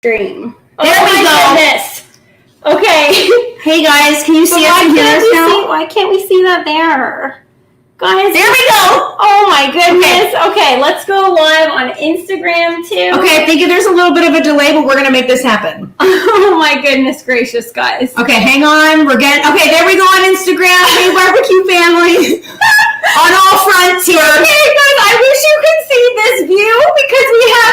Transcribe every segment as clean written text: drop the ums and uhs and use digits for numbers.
Stream. There we go. Goodness. Okay. Hey guys, can you see us and hear us now? Why can't we see that there? Guys, there we go. Oh my goodness. Okay, let's go live on Instagram too. Okay, I think there's a little bit of a delay, but we're gonna make this happen. Oh my goodness gracious, guys. Okay, hang on. Okay, there we go on Instagram. Hey, barbecue family. On all fronts here. Okay, guys, I wish you could see this view because we got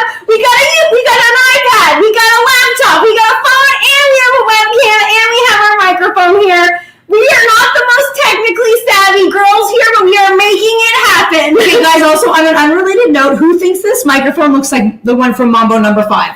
an iPad, we got a laptop, we got a phone, and we have a webcam, and we have our microphone here. We are not the most technically savvy girls here, but we are making it happen. Okay, guys, also on an unrelated note, who thinks this microphone looks like the one from Mambo No. 5?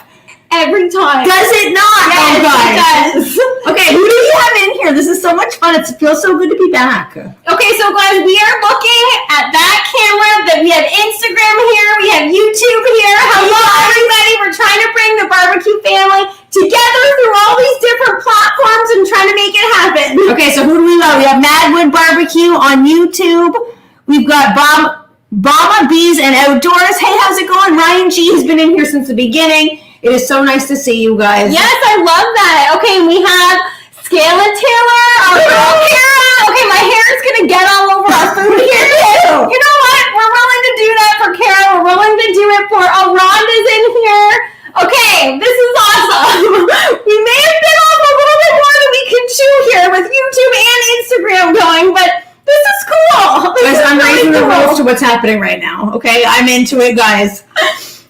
Every time. Does it not? Yes, it does. Okay, who do we have in here? This is so much fun. It feels so good to be back. Okay, so guys, we are looking at that camera. That we have Instagram here. We have YouTube here. Hello, everybody. We're trying to bring the barbecue family together through all these different platforms and trying to make it happen. Okay, so who do we know? We have Madwood Barbecue on YouTube. We've got Bama Bees and Outdoors. Hey, how's it going? Ryan G has been in here since the beginning. It is so nice to see you guys. Yes, I love that. Okay, and we have Scale and Taylor, our girl Kara. Okay, my hair is going to get all over our food here. You know what? We're willing to do that for Kara. We're willing to do it for Rhonda's in here. Okay, this is awesome. We may have been off a little bit more than we can chew here with YouTube and Instagram going, but this is cool. Guys, I'm raising the roof to what's happening right now. Okay, I'm into it, guys.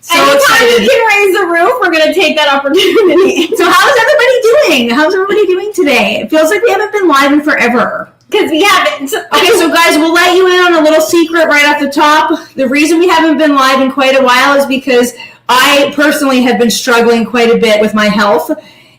So anytime excited. we can raise the roof, we're going to take that opportunity. So how's everybody doing? How's everybody doing today? It feels like we haven't been live in forever. Because we haven't. Okay, so guys, we'll let you in on a little secret right off the top. The reason we haven't been live in quite a while is because I personally have been struggling quite a bit with my health.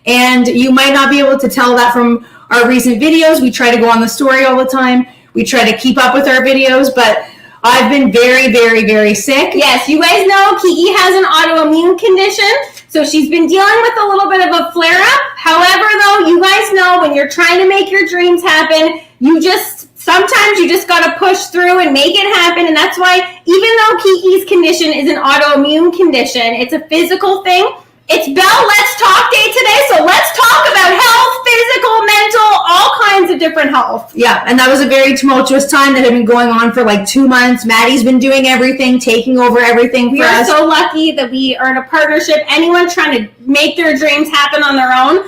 And you might not be able to tell that from our recent videos. We try to go on the story all the time. We try to keep up with our videos, but I've been very, very, very sick. Yes, you guys know Kiki has an autoimmune condition, so she's been dealing with a little bit of a flare-up. However, though, you guys know when you're trying to make your dreams happen, sometimes you just got to push through and make it happen, and that's why even though Kiki's condition is an autoimmune condition, it's a physical thing. It's Belle Let's Talk Day today, so let's talk about health, physical, mental, all kinds of different health. Yeah, and that was a very tumultuous time that had been going on for like 2 months. Maddie's been doing everything, taking over everything for us. We are so lucky that we are in a partnership. Anyone trying to make their dreams happen on their own,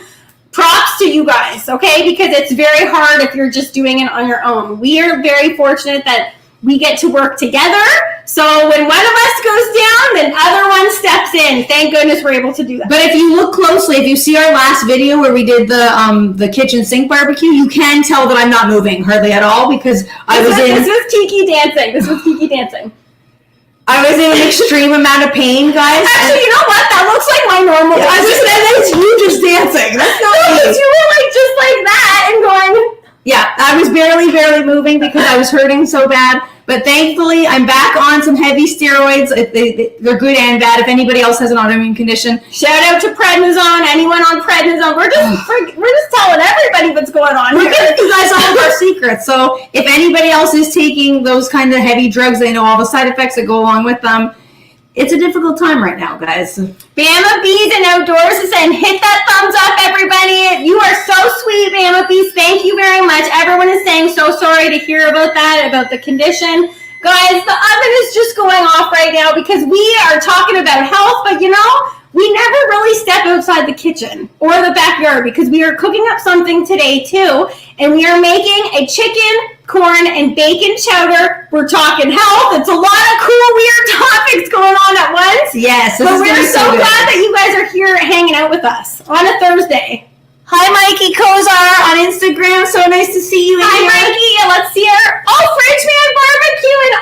props to you guys, okay? Because it's very hard if you're just doing it on your own. We are very fortunate that we get to work together. So when one of us goes down, then other one steps in. Thank goodness we're able to do that. But if you look closely, if you see our last video where we did the kitchen sink barbecue, you can tell that I'm not moving hardly at all because This was Kiki dancing. I was in an extreme amount of pain, guys. Actually, you know what? That looks like my normal. Yeah, I was saying that's you just dancing. That's not me. You were like just like that and going. Yeah, I was barely moving because I was hurting so bad. But thankfully, I'm back on some heavy steroids. They're good and bad. If anybody else has an autoimmune condition, shout out to prednisone. Anyone on prednisone? We're just telling everybody what's going on. We're giving you guys all of our secrets. So if anybody else is taking those kind of heavy drugs, they know all the side effects that go along with them. It's a difficult time right now, guys. Bama Bees and Outdoors is saying, hit that thumbs up, everybody. You are so sweet, Bama Bees. Thank you very much. Everyone is saying so sorry to hear about that, about the condition. Guys, the oven is just going off right now because we are talking about health, but you know, we never really step outside the kitchen or the backyard because we are cooking up something today too, and we are making a chicken, corn, and bacon chowder. We're talking health. It's a lot of cool, weird topics going on at once. Yes, but we're so glad that you guys are here hanging out with us on a Thursday. Hi, Mikey Kozar on Instagram. So nice to see you. Hi, Mikey. Let's see her. Oh, Fridgeman Barbecue and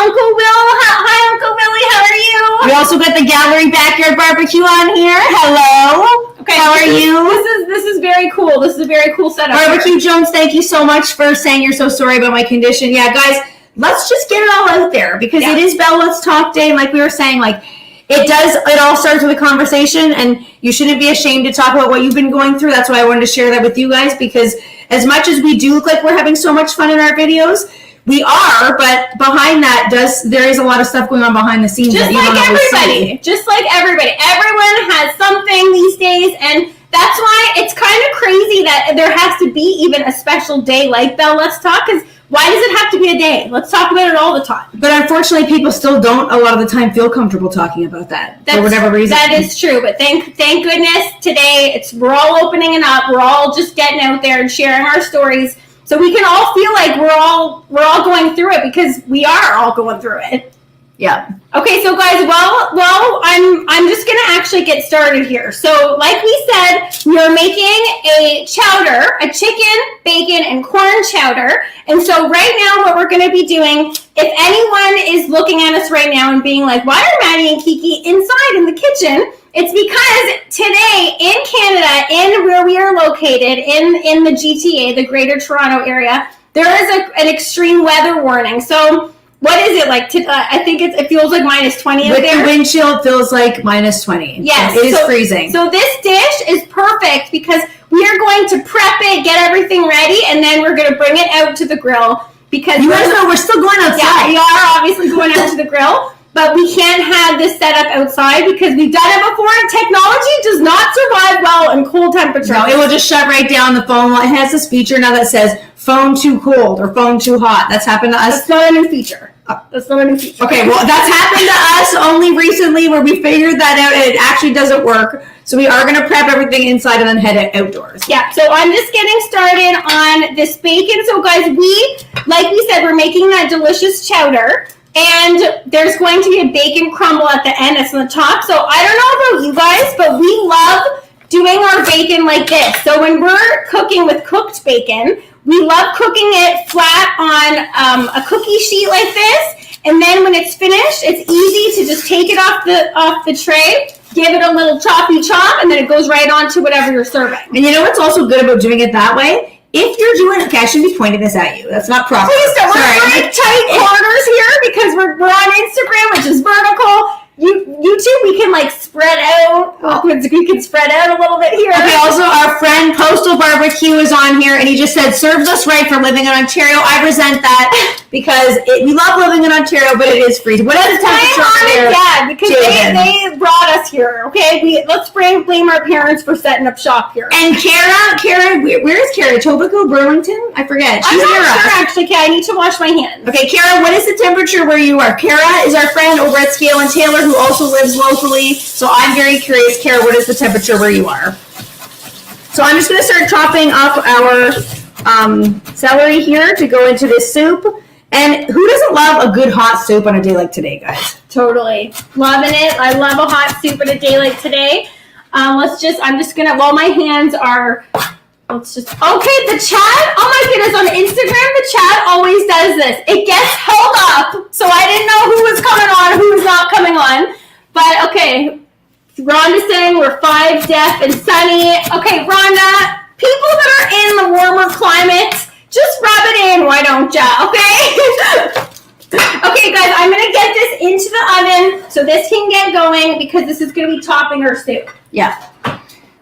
Uncle Will. Hi, Uncle Willie. How are you? We also got the Gallery Backyard Barbecue on here. Hello. Okay. How are you? This is very cool. This is a very cool setup. Barbecue Jones, thank you so much for saying you're so sorry about my condition. Yeah, guys, let's just get it all out there because it is Belle Let's Talk Day, and like we were saying, like. It all starts with a conversation, and you shouldn't be ashamed to talk about what you've been going through. That's why I wanted to share that with you guys, because as much as we do look like we're having so much fun in our videos, We are, but behind that there is a lot of stuff going on behind the scenes that you don't always see. Just like everybody. Everyone has something these days, and that's why it's kind of crazy that there has to be even a special day like Bell Let's Talk, because why does it have to be a day? Let's talk about it all the time. But unfortunately, people still don't a lot of the time feel comfortable talking about that for whatever reason. That is true, but thank goodness today we're all opening it up. We're all just getting out there and sharing our stories, so we can all feel like we're all going through it, because we are all going through it. Yeah. Okay, so guys, well, I'm just gonna actually get started here. So, like we said, we are making a chowder, a chicken, bacon, and corn chowder. And so, right now, what we're gonna be doing, if anyone is looking at us right now and being like, "Why are Maddie and Kiki inside in the kitchen?" It's because today in Canada, in where we are located, in the GTA, the Greater Toronto Area, there is an extreme weather warning. So. What is it like? I think it feels like -20 out there. With the wind chill, it feels like -20. Yes. So it is freezing. So this dish is perfect because we are going to prep it, get everything ready, and then we're going to bring it out to the grill. Because you guys know we're still going outside. Yeah, we are obviously going out to the grill, but we can't have this set up outside because we've done it before, and technology does not survive well in cold temperatures. No, it will just shut right down the phone. It has this feature now that says phone too cold or phone too hot. That's happened to us. That's not a new feature. That's not a new feature. Okay, well, that's happened to us only recently where we figured that out and it actually doesn't work. So we are going to prep everything inside and then head outdoors. Yeah, so I'm just getting started on this bacon. So guys, like we said, we're making that delicious chowder. And there's going to be a bacon crumble at the end. It's on the top. So I don't know about you guys, but we love doing our bacon like this. So when we're cooking with cooked bacon, we love cooking it flat on a cookie sheet like this. And then when it's finished, it's easy to just take it off the tray, give it a little choppy chop, and then it goes right on to whatever you're serving. And you know what's also good about doing it that way? If you're doing, okay, I shouldn't be pointing this at you. That's not proper. Please don't. We're in tight corners here because we're on Instagram, which is vertical. YouTube, we can like spread out. We can spread out a little bit here. Okay, also our friend Postal Barbecue is on here, and he just said, serves us right for living in Ontario. I resent that because we love living in Ontario, but it is freezing. What is the temperature there? Yeah, because they brought us here, okay? Let's blame our parents for setting up shop here. And Kara, where is Kara? Etobicoke, Burlington? I forget. She's I'm not sure, actually, Kara. I need to wash my hands. Okay, Kara, what is the temperature where you are? Kara is our friend over at Scale and Taylor, who also lives locally. So I'm very curious, Kara, what is the temperature where you are? So I'm just going to start chopping up our celery here to go into this soup. And who doesn't love a good hot soup on a day like today, guys? Totally. Loving it. I love a hot soup on a day like today. I'm just going to, while my hands are, okay, the chat, oh my goodness, on Instagram, the chat always does this. It gets held up, so I didn't know who was coming on, who was not coming on. But, okay, Rhonda's saying we're 5, deaf, and sunny. Okay, Rhonda, people that are in the warmer climates, just rub it in, why don't ya, okay? Okay, guys, I'm going to get this into the oven so this can get going because this is going to be topping our soup. Yeah.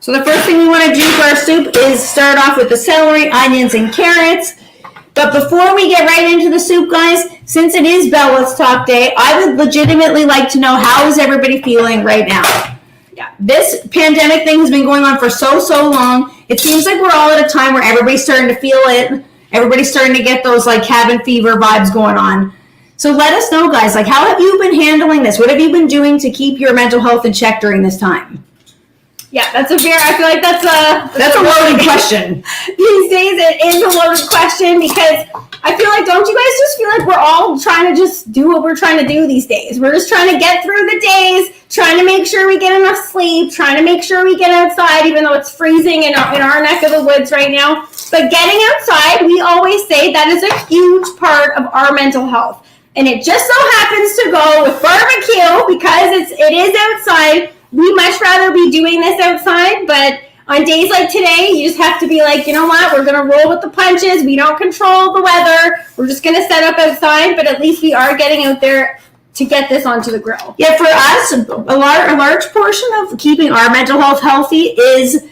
So the first thing we want to do for our soup is start off with the celery, onions, and carrots. But before we get right into the soup, guys, since it is Bell Let's Talk Day, I would legitimately like to know how is everybody feeling right now? Yeah. This pandemic thing has been going on for so long. It seems like we're all at a time where everybody's starting to feel it. Everybody's starting to get those like cabin fever vibes going on. So let us know, guys, like how have you been handling this? What have you been doing to keep your mental health in check during this time? Yeah, I feel like that's a loaded question. These days it is a loaded question because I feel like, don't you guys just feel like we're all trying to just do what we're trying to do these days? We're just trying to get through the days, trying to make sure we get enough sleep, trying to make sure we get outside, even though it's freezing in our neck of the woods right now. But getting outside, we always say that is a huge part of our mental health. And it just so happens to go with barbecue because it is outside. We much rather be doing this outside, but on days like today, you just have to be like, you know what, we're going to roll with the punches. We don't control the weather. We're just going to set up outside, but at least we are getting out there to get this onto the grill. Yeah, for us, a large portion of keeping our mental health healthy is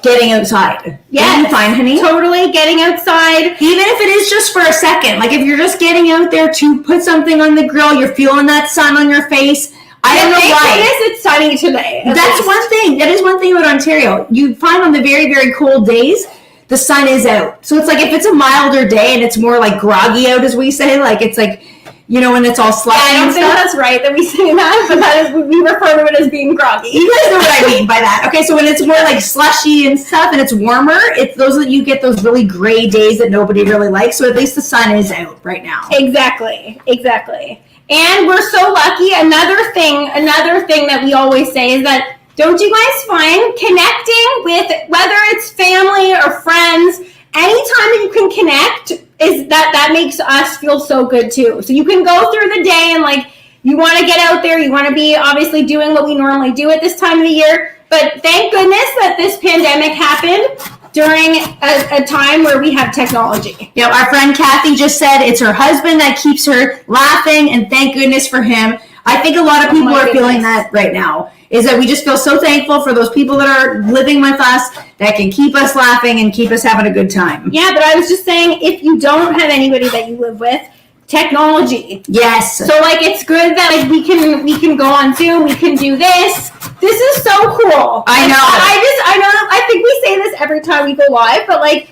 getting outside. Yeah, you fine, honey? Totally getting outside. Even if it is just for a second. Like if you're just getting out there to put something on the grill, you're feeling that sun on your face. I don't know why. It's sunny today. That's one thing. That is one thing about Ontario. You find on the very, very cold days, the sun is out. So it's like if it's a milder day and it's more like groggy out, as we say, like it's like, you know, when it's all slushy. I don't think that's right that we say that, but that is, we refer to it as being groggy. You guys know what I mean by that. Okay, so when it's more like slushy and stuff and it's warmer, it's those that you get those really gray days that nobody really likes. So at least the sun is out right now. Exactly. And we're so lucky. Another thing that we always say is that don't you guys find connecting with, whether it's family or friends, anytime that you can connect, is that makes us feel so good too. So you can go through the day and like you want to get out there, you want to be obviously doing what we normally do at this time of the year. But thank goodness that this pandemic happened during a time where we have technology. Yeah, our friend Kathy just said it's her husband that keeps her laughing, and thank goodness for him. I think a lot of people are feeling that right now, is that we just feel so thankful for those people that are living with us that can keep us laughing and keep us having a good time. Yeah, but I was just saying, if you don't have anybody that you live with, technology. Yes. So like it's good that like we can go on Zoom, we can do this. This is so cool. I know. I think we say this every time we go live, but like,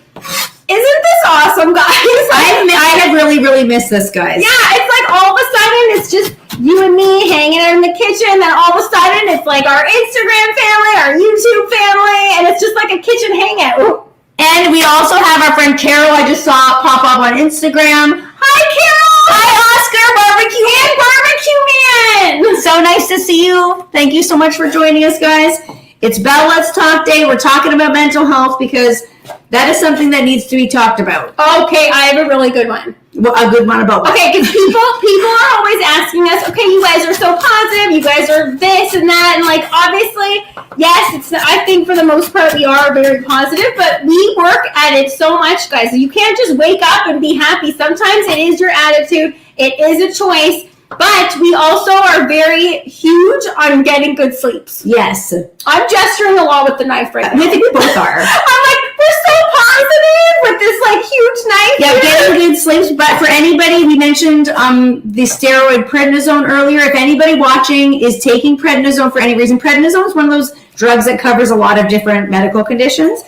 isn't this awesome, guys? I have really, really missed this, guys. Yeah, it's like all of a sudden it's just you and me hanging out in the kitchen, then all of a sudden it's like our Instagram family, our YouTube family, and it's just like a kitchen hangout. And we also have our friend Carol, I just saw pop up on Instagram. Hi, Carol! Hi, Oscar, Barbecue and Barbecue Man! So nice to see you. Thank you so much for joining us, guys. It's Belle Let's Talk Day. We're talking about mental health because that is something that needs to be talked about. Okay, I have a really good one. Well, a good one about what? Okay, because people are always asking us, okay, you guys are so positive, you guys are this and that, and like obviously, yes, I think for the most part we are very positive, but we work at it so much, guys. You can't just wake up and be happy. Sometimes it is your attitude, it is a choice, but we also are very huge on getting good sleeps. Yes. I'm gesturing a lot with the knife right now. I think we both are. I'm like, we're so positive with this like huge knife. Yeah, getting good sleeps. But for anybody, we mentioned the steroid prednisone earlier. If anybody watching is taking prednisone for any reason, prednisone is one of those drugs that covers a lot of different medical conditions.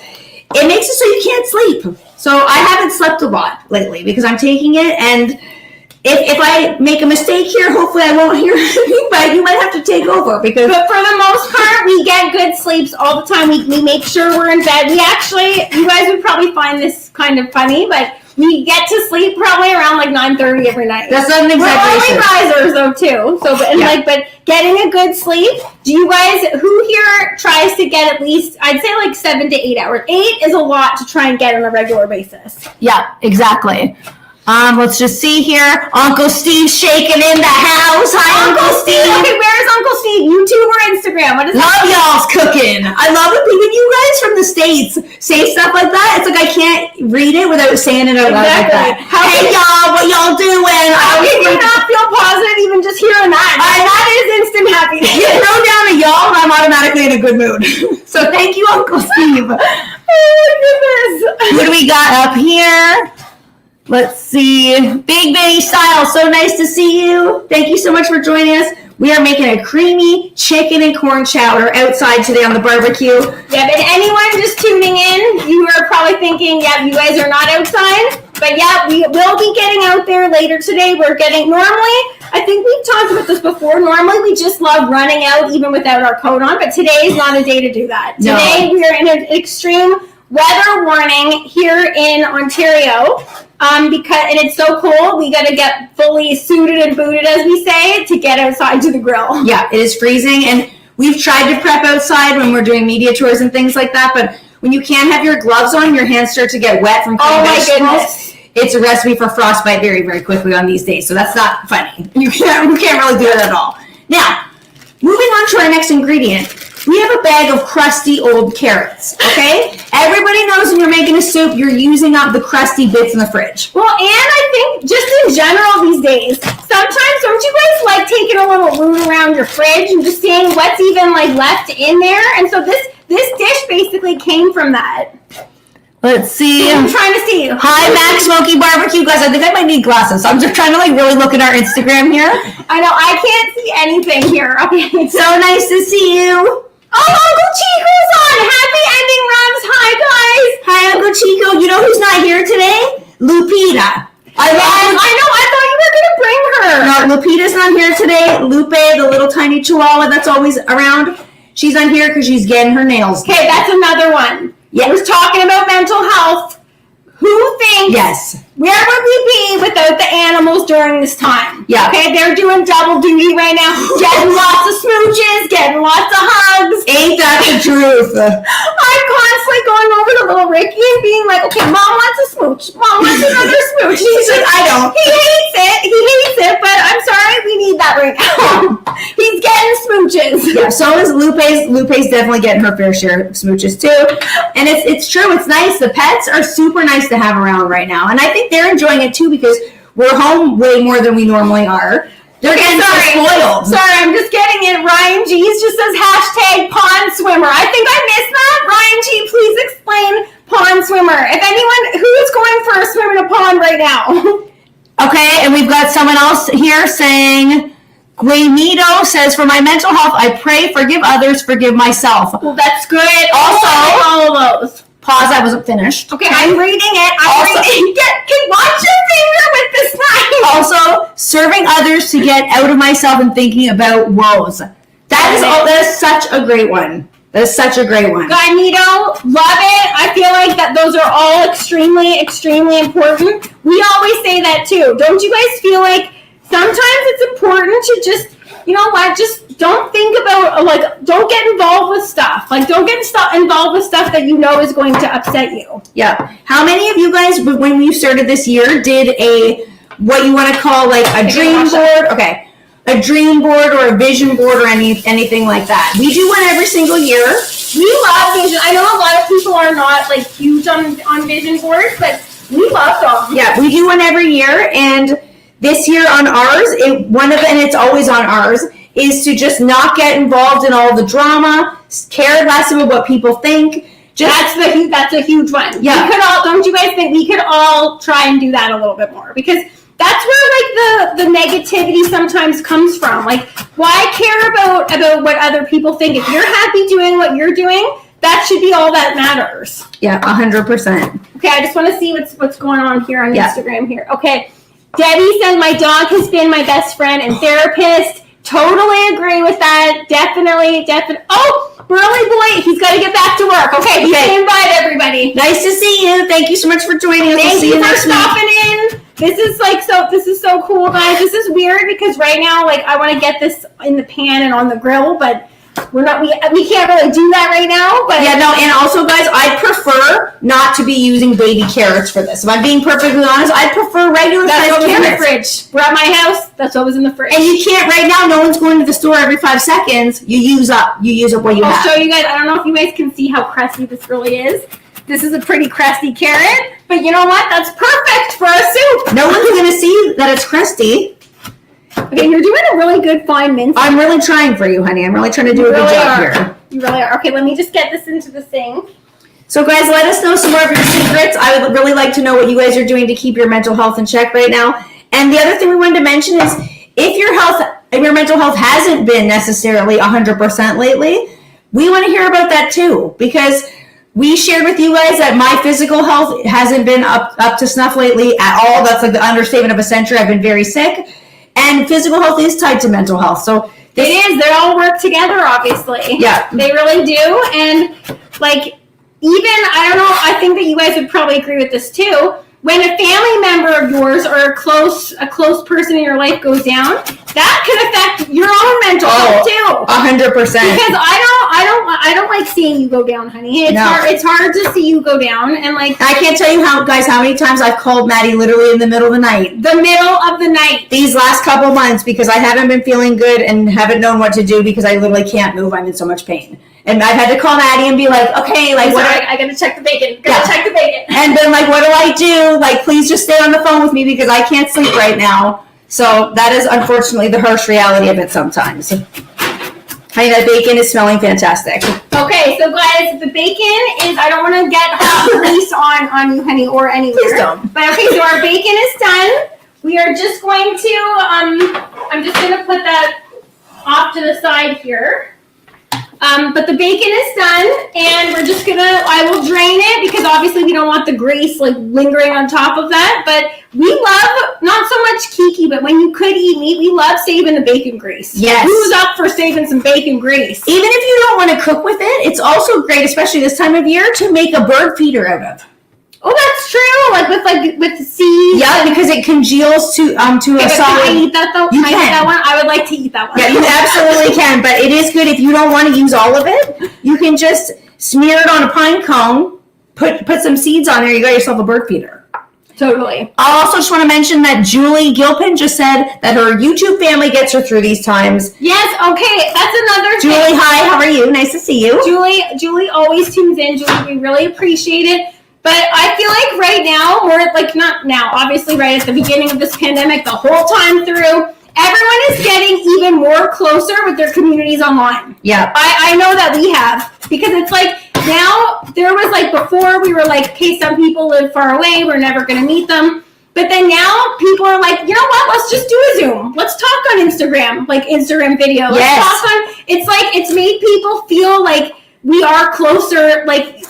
It makes it so you can't sleep. So I haven't slept a lot lately because I'm taking it, and if I make a mistake here, hopefully I won't hear anything, but you might have to take over because. But for the most part, we get good sleeps all the time. We make sure we're in bed. We actually, you guys would probably find this kind of funny, but we get to sleep probably around like 9:30 every night. That's not an exaggeration. We're early risers though too. So, but getting a good sleep. Do you guys, who here tries to get at least, I'd say like 7 to 8 hours. 8 is a lot to try and get on a regular basis. Yeah, exactly. Let's just see here. Uncle Steve's shaking in the house. Hi, Uncle Steve. Okay, where's Uncle Steve? YouTube or Instagram? What is Love that? y'all's cooking. I love it when you guys from the States say stuff like that. It's like I can't read it without saying it out loud like that. Hey, y'all, what y'all doing? How can you not feel positive even just hearing that? That is instant happiness. You throw down a y'all, and I'm automatically in a good mood. So thank you, Uncle Steve. Oh, my goodness. What do we got up here? Let's see. Big Bitty Style, so nice to see you. Thank you so much for joining us. We are making a creamy chicken and corn chowder outside today on the barbecue. Yeah, but anyone just tuning in, you are probably thinking, yeah, you guys are not outside. But yeah, we will be getting out there later today. Normally, I think we've talked about this before. Normally, we just love running out even without our coat on. But today is not a day to do that. No. Today, we are in an extreme weather warning here in Ontario. And it's so cold, we got to get fully suited and booted, as we say, to get outside to the grill. Yeah, it is freezing, and we've tried to prep outside when we're doing media tours and things like that, but when you can't have your gloves on, your hands start to get wet from cleaning vegetables. Goodness. It's a recipe for frostbite very, very quickly on these days, so that's not funny. You can't really do it at all. Now, moving on to our next ingredient. We have a bag of crusty old carrots, okay? Everybody knows when you're making a soup, you're using up the crusty bits in the fridge. Well, and I think just in general these days, sometimes don't you guys like taking a little root around your fridge and just seeing what's even like left in there? And so this dish basically came from that. Let's see. I'm trying to see. Hi, Mac Smoky Barbecue. Guys, I think I might need glasses. So I'm just trying to like really look at our Instagram here. I know, I can't see anything here. Okay. So nice to see you. Oh, Uncle Chico's on. Happy ending runs. Hi, guys. Hi, Uncle Chico. You know who's not here today? Lupita. I know. I thought you were going to bring her. No, Lupita's not here today. Lupe, the little tiny chihuahua that's always around, she's not here because she's getting her nails done. Okay, that's another one. Yeah. I was talking about mental health. Who thinks? Yes. Where would we be without the animals during this time? Yeah. Okay, they're doing double duty right now, getting lots of smooches, getting lots of hugs. Ain't that the truth? I'm constantly going over to little Ricky and being like, okay, Mom wants a smooch. Mom wants another smooch. He's like, I don't. He hates it, but I'm sorry, we need that right now. He's getting smooches. Yeah, so is Lupe's. Lupe's definitely getting her fair share of smooches too. And it's true, it's nice. The pets are super nice to have around right now. And I think they're enjoying it too because we're home way more than we normally are. They're getting so spoiled. Sorry, I'm just getting it. Ryan G just says hashtag pond swimmer. I think I missed that. Ryan G, please explain pond swimmer. If anyone, who's going for a swim in a pond right now? Okay, and we've got someone else here saying, Guaynito says, for my mental health, I pray, forgive others, forgive myself. Well, that's good. Also, all of those. Pause, I wasn't finished. Okay, I'm reading it. Watch your finger with this knife. Also, serving others to get out of myself and thinking about woes. That is such a great one. That is such a great one. Guaynito, love it. I feel like that those are all extremely, extremely important. We always say that too. Don't you guys feel like sometimes it's important to just, you know what, just don't think about, like, don't get involved with stuff. Like, don't get involved with stuff that you know is going to upset you. Yeah. How many of you guys, when you started this year, did what you want to call like a dream board? Okay. A dream board or a vision board or anything like that. We do one every single year. We love vision. I know a lot of people are not like huge on vision boards, but we love them. Yeah, we do one every year, and this year on ours, and it's always on ours, is to just not get involved in all the drama, care less about what people think. That's a huge one. Yeah. Don't you guys think we could all try and do that a little bit more? Because that's where like the negativity sometimes comes from. Like, why care about what other people think? If you're happy doing what you're doing, that should be all that matters. Yeah, 100%. Okay, I just want to see what's going on here on Instagram here. Okay, Debbie says my dog has been my best friend and therapist. Totally agree with that. Definitely. Oh, Burley boy, he's got to get back to work. Okay, he's saying bye to everybody. Nice to see you. Thank you so much for joining us. Thank you for stopping in. This is so cool, guys. This is weird because right now, like, I want to get this in the pan and on the grill, but we can't really do that right now. But yeah, no, and also, guys, I prefer not to be using baby carrots for this. If I'm being perfectly honest, I prefer regular sized carrots. In the fridge. We're at my house. That's what was in the fridge. And you can't right now. No one's going to the store every 5 seconds. You use up what you have. I'll show you guys. I don't know if you guys can see how crusty this really is. This is a pretty crusty carrot, but you know what? That's perfect for a soup. No one's going to see that it's crusty. Okay, you're doing a really good fine mince. I'm really trying for you, honey. I'm really trying to do a good job here. You really are. Okay, let me just get this into the sink. So, guys, let us know some more of your secrets. I would really like to know what you guys are doing to keep your mental health in check right now. And the other thing we wanted to mention is if your mental health hasn't been necessarily 100% lately, we want to hear about that too, because we shared with you guys that my physical health hasn't been up to snuff lately at all. That's like the understatement of a century. I've been very sick. And physical health is tied to mental health. So it is. They all work together, obviously. Yeah. They really do. And, like, even, I don't know, I think that you guys would probably agree with this too. When a family member of yours or a close person in your life goes down, that can affect your own mental health too. 100%. Because I don't like seeing you go down, honey. It's hard to see you go down, and like I can't tell you how many times I've called Maddie literally in the middle of the night. These last couple months because I haven't been feeling good and haven't known what to do because I literally can't move. I'm in so much pain. And I've had to call Maddie and be like, okay, like I gotta check the bacon. Check the bacon. And then like, what do I do? Like, please just stay on the phone with me because I can't sleep right now. So that is unfortunately the harsh reality of it sometimes. Honey, that bacon is smelling fantastic. Okay, so guys, the bacon is, I don't want to get hot grease on you, honey, or anywhere. Please don't. But okay, so our bacon is done. We are just going to, I'm just going to put that off to the side here. But the bacon is done, and we're just I will drain it because obviously we don't want the grease like lingering on top of that. But we love, not so much Kiki, but when you could eat meat, we love saving the bacon grease. Yes. Who's up for saving some bacon grease? Even if you don't want to cook with it, it's also great, especially this time of year, to make a bird feeder out of. Oh, that's true. With seeds. Yeah, because it congeals to a solid. Can I eat that though? You can I eat that one? I would like to eat that one. Yeah, you absolutely can. But it is good if you don't want to use all of it. You can just smear it on a pine cone, put some seeds on there. You got yourself a bird feeder. Totally. I also just want to mention that Julie Gilpin just said that her YouTube family gets her through these times. Yes. Okay, that's another thing. Julie, hi. How are you? Nice to see you. Julie always tunes in. Julie, we really appreciate it. But I feel like right now, or like not now, obviously right at the beginning of this pandemic, the whole time through, everyone is getting even more closer with their communities online. Yeah. I know that we have, because it's like now there was like before we were like, okay, some people live far away, we're never going to meet them. But then now people are like, you know what, let's just do a Zoom. Let's talk on Instagram, like Instagram video. Let's talk on, it's like, it's made people feel like we are closer, like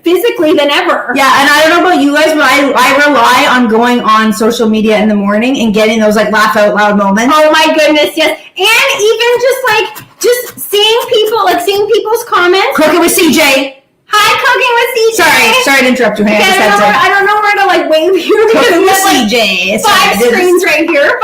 physically than ever. Yeah, and I don't know about you guys, but I rely on going on social media in the morning and getting those like laugh out loud moments. Oh my goodness, yes. And even just seeing people's comments. Cooking with CJ. Hi, Cooking with CJ. Sorry to interrupt you. Hey, I don't know where to like wave you because Cooking we with have like CJ. five screens right here.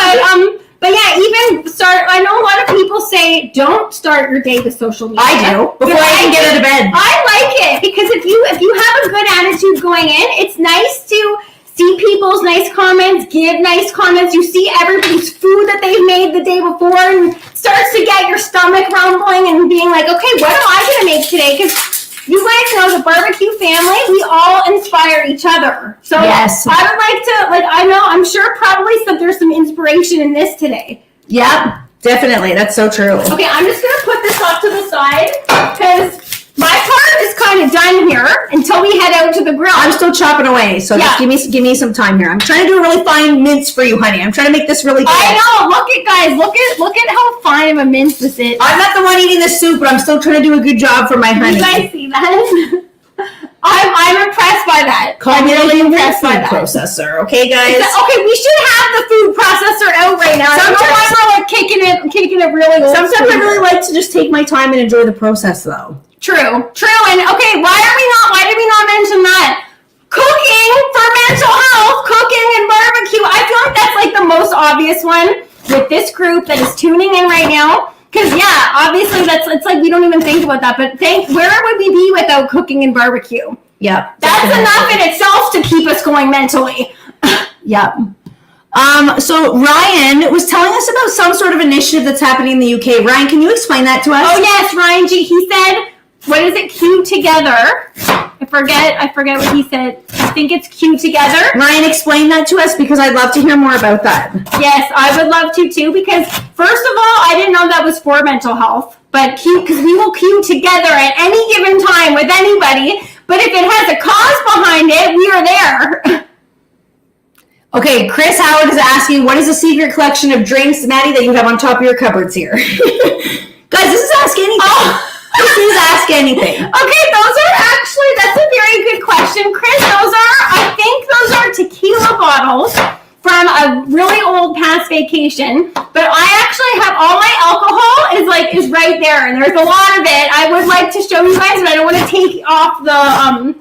But yeah, even I know a lot of people say don't start your day with social media. I do before I even get out of bed. I like it because if you have a good attitude going in, it's nice to see people's nice comments, give nice comments. You see everybody's food that they've made the day before, and it starts to get your stomach rumbling and being like, okay, what am I gonna make today? Because you guys know the barbecue family, we all inspire each other. So yes. I would like to, I'm sure probably there's some inspiration in this today. Yeah, definitely. That's so true. Okay, I'm just going to put this off to the side because my part is kind of done here until we head out to the grill. I'm still chopping away, so just give me some time here. I'm trying to do a really fine mince for you, honey. I'm trying to make this really good. I know. Look at how fine of a mince this is. I'm not the one eating the soup, but I'm still trying to do a good job for my honey. You guys see that? I'm impressed by that. I'm really impressed by that. Processor, okay, guys? Okay, we should have the food processor out right now. Sometimes I don't know why we're like kicking it really old. Sometimes I really like to just take my time and enjoy the process, though. True. And okay, why did we not mention that? Cooking for mental health, cooking and barbecue. I feel like that's like the most obvious one with this group that is tuning in right now. Because yeah, obviously it's like we don't even think about that. But where would we be without cooking and barbecue? Yeah. That's enough in itself to keep us going mentally. Yep. So Ryan was telling us about some sort of initiative that's happening in the UK. Ryan, can you explain that to us? Oh yes, Ryan G. He said, what is it? Q together. I forget what he said. I think it's Q together. Ryan, explain that to us because I'd love to hear more about that. Yes, I would love to too because first of all, I didn't know that was for mental health. But because we will queue together at any given time with anybody. But if it has a cause behind it, we are there. Okay, Chris Howard is asking, what is the secret collection of drinks, Maddie, that you have on top of your cupboards here? Guys, this is Ask Anything. Oh. This is Ask Anything. Okay, that's a very good question, Chris. I think those are tequila bottles from a really old past vacation. But I actually have all my alcohol is right there, and there's a lot of it. I would like to show you guys, but I don't want to take off the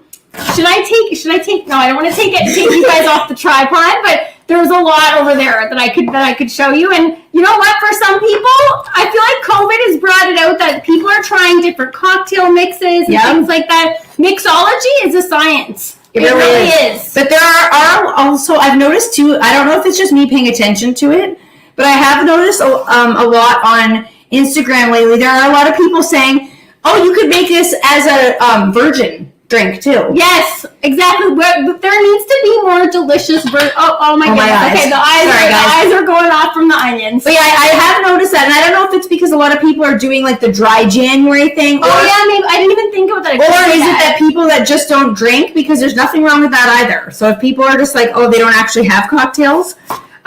Should I take? No, I don't want to take you guys off the tripod, but there's a lot over there that I could show you. And you know what? For some people, I feel like COVID has brought it out that people are trying different cocktail mixes and things like that. Mixology is a science. It really is. But there are also, I've noticed too, I don't know if it's just me paying attention to it, but I have noticed a lot on Instagram lately. There are a lot of people saying, oh, you could make this as a virgin drink too. Yes, exactly. There needs to be more delicious. Oh my goodness. eyes. Okay, the eyes are going off from the onions. But yeah, I have noticed that, and I don't know if it's because a lot of people are doing like the dry January thing. Maybe I didn't even think about that. Or is it that people that just don't drink? Because there's nothing wrong with that either. So if people are just like, oh, they don't actually have cocktails.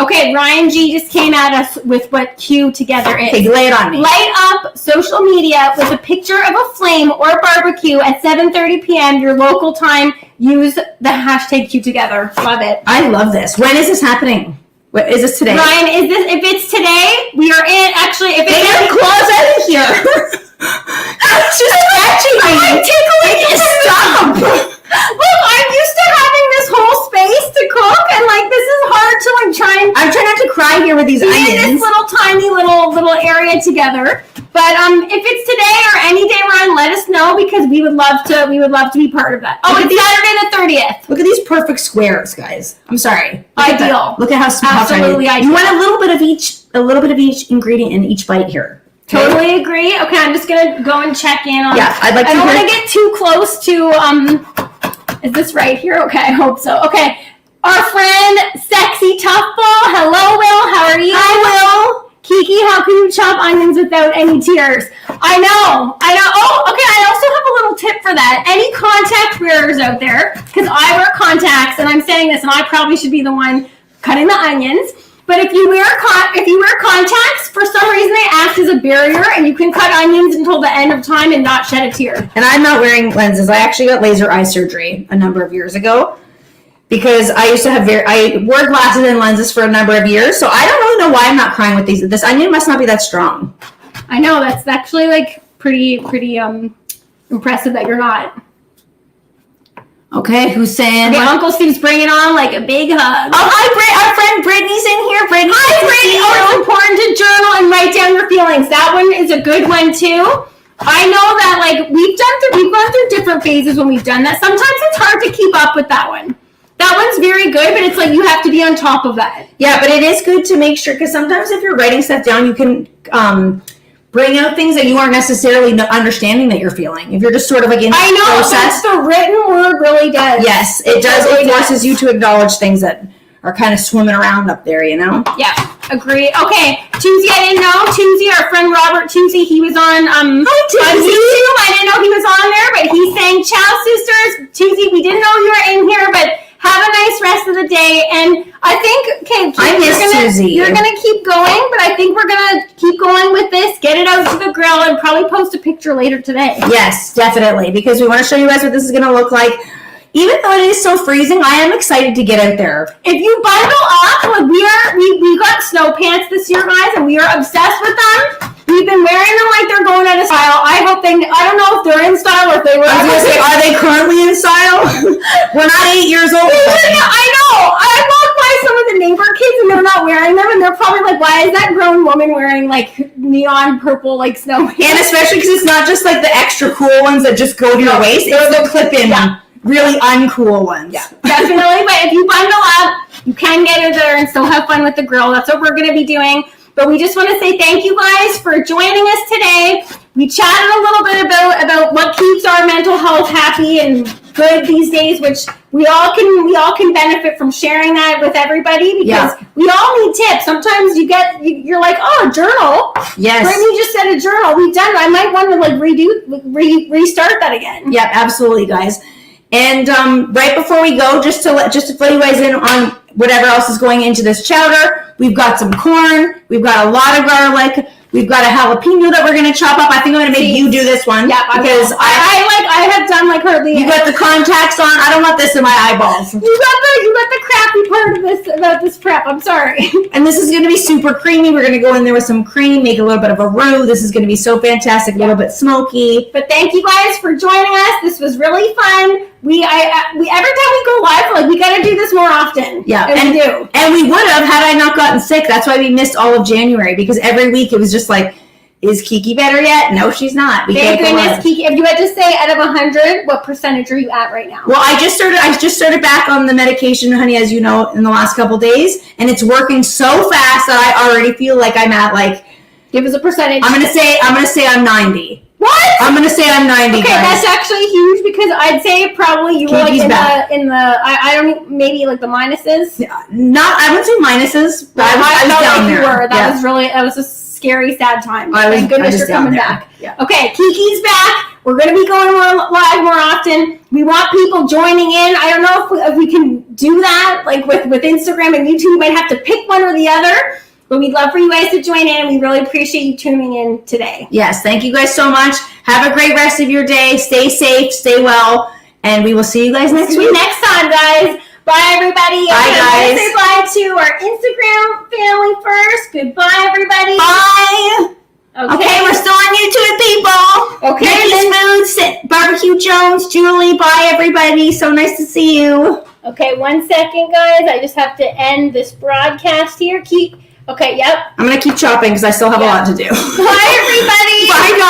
Okay, Ryan G just came at us with what Q together is. Okay, lay it on me. Light up social media with a picture of a flame or barbecue at 7:30 p.m. your local time. Use the hashtag Q together. Love it. I love this. When is this happening? What is this today? Ryan, if it's today, we are in. Actually, if it's in claws out of here. It's just scratching me. I'm tickling. Stop. Look, I'm used to having this whole space to cook, and like this is hard to like try and. I'm trying not to cry here with these onions. In this little tiny little area together. But if it's today or any day, Ryan, let us know because we would love to be part of that. Oh, it's Saturday the 30th. Look at these perfect squares, guys. I'm sorry. Ideal. Look at how small. Absolutely ideal. You want a little bit of each ingredient in each bite here. Okay? Totally agree. Okay, I'm just gonna go and check in on. Yeah, I'd like to. I don't want to get too close to. Is this right here? Okay, I hope so. Okay, our friend Sexy Tough Ball. Hello, Will. How are you? Hi, Will. Kiki, how can you chop onions without any tears? I know. Oh, okay, I also have a little tip for that. Any contact wearers out there, because I wear contacts, and I'm saying this, and I probably should be the one cutting the onions. But if you wear contacts, for some reason they act as a barrier, and you can cut onions until the end of time and not shed a tear. And I'm not wearing lenses. I actually got laser eye surgery a number of years ago. Because I used to have I wore glasses and lenses for a number of years, so I don't really know why I'm not crying with these. This onion must not be that strong. I know, that's actually like pretty impressive that you're not. Okay, who's saying? Okay, Uncle Steve's bringing on like a big hug. Oh, hi, our friend Brittany's in here. Brittany, hi, Brittany. Oh, it's important to journal and write down your feelings. That one is a good one too. I know that like we've gone through different phases when we've done that. Sometimes it's hard to keep up with that one. That one's very good, but it's like you have to be on top of that. Yeah, but it is good to make sure, because sometimes if you're writing stuff down, you can bring out things that you aren't necessarily understanding that you're feeling. If you're just sort of like in I know, process. the written word really does. Yes, it does. It forces you to acknowledge things that are kind of swimming around up there, you know? Yeah, agree. Okay, Tuesday, I didn't know. Tuesday, our friend Robert Tuesday, he was on Hi, Tuesday. YouTube. I didn't know he was on there, but he's saying, ciao, sisters. Tuesday, we didn't know you were in here, but have a nice rest of the day. And I think, okay, you're going to keep going, but I think we're going to keep going with this, get it out to the grill, and probably post a picture later today. Yes, definitely, because we want to show you guys what this is going to look like. Even though it is so freezing, I am excited to get out there. If you bundle up, like we got snow pants this year, guys, and we are obsessed with them. We've been wearing them like they're going out of style. I don't know if they're in style or if they were. I was going to say, are they currently in style? We're not 8 years old. I know. I walk by some of the neighbor kids and they're not wearing them, and they're probably like, why is that grown woman wearing like neon purple like snow pants? And especially because it's not just like the extra cool ones that just go to your waist. It's the clip-in, really uncool ones. Yeah, definitely. But if you bundle up, you can get in there and still have fun with the grill. That's what we're going to be doing. But we just want to say thank you guys for joining us today. We chatted a little bit about what keeps our mental health happy and good these days, which we all can benefit from sharing that with everybody, because we all need tips. Sometimes you're like, oh, a journal. Yes. Brittany just said a journal. We've done it. I might want to like restart that again. Yep, absolutely, guys. And right before we go, just to fill you guys in on whatever else is going into this chowder, we've got some corn, we've got a lot of garlic, we've got a jalapeno that we're going to chop up. I think I'm going to make you do this one. Yeah, because I have done like hardly. You got the contacts on. I don't want this in my eyeballs. You got the crappy part of this about this prep. I'm sorry. And this is going to be super creamy. We're going to go in there with some cream, make a little bit of a roux. This is going to be so fantastic, a little bit smoky. But thank you guys for joining us. This was really fun. We every time we go live, like we got to do this more often. Yeah, and we do. And we would have had I not gotten sick. That's why we missed all of January, because every week it was just like, is Kiki better yet? No, she's not. Thank goodness, Kiki. If you had to say out of 100, what percentage are you at right now? Well, I just started back on the medication, honey, as you know, in the last couple days, and it's working so fast that I already feel like I'm at like. Give us a percentage. I'm gonna say I'm 90. What? I'm going to say I'm 90, Okay, guys. that's actually huge because I'd say probably you were like Kiki's back. I don't maybe like the minuses. I wouldn't say minuses, but I was felt down like there. you were. That was a scary, sad time. Thank goodness you're coming back. Yeah. Okay, Kiki's back. We're going to be going live more often. We want people joining in. I don't know if we can do that, like with Instagram and YouTube. We might have to pick one or the other. But we'd love for you guys to join in, and we really appreciate you tuning in today. Yes, thank you guys so much. Have a great rest of your day. Stay safe, stay well, and we will see you guys next week. Next time, guys. Bye, everybody. Bye, guys. Say bye to our Instagram family first. Goodbye, everybody. Bye. Okay, we're still on YouTube, people. Okay. Mickey's Foods, Barbecue Jones, Julie. Bye, everybody. So nice to see you. Okay, 1 second, guys. I just have to end this broadcast here. Okay, yep. I'm going to keep chopping because I still have a lot to do. Bye, everybody. Bye, guys.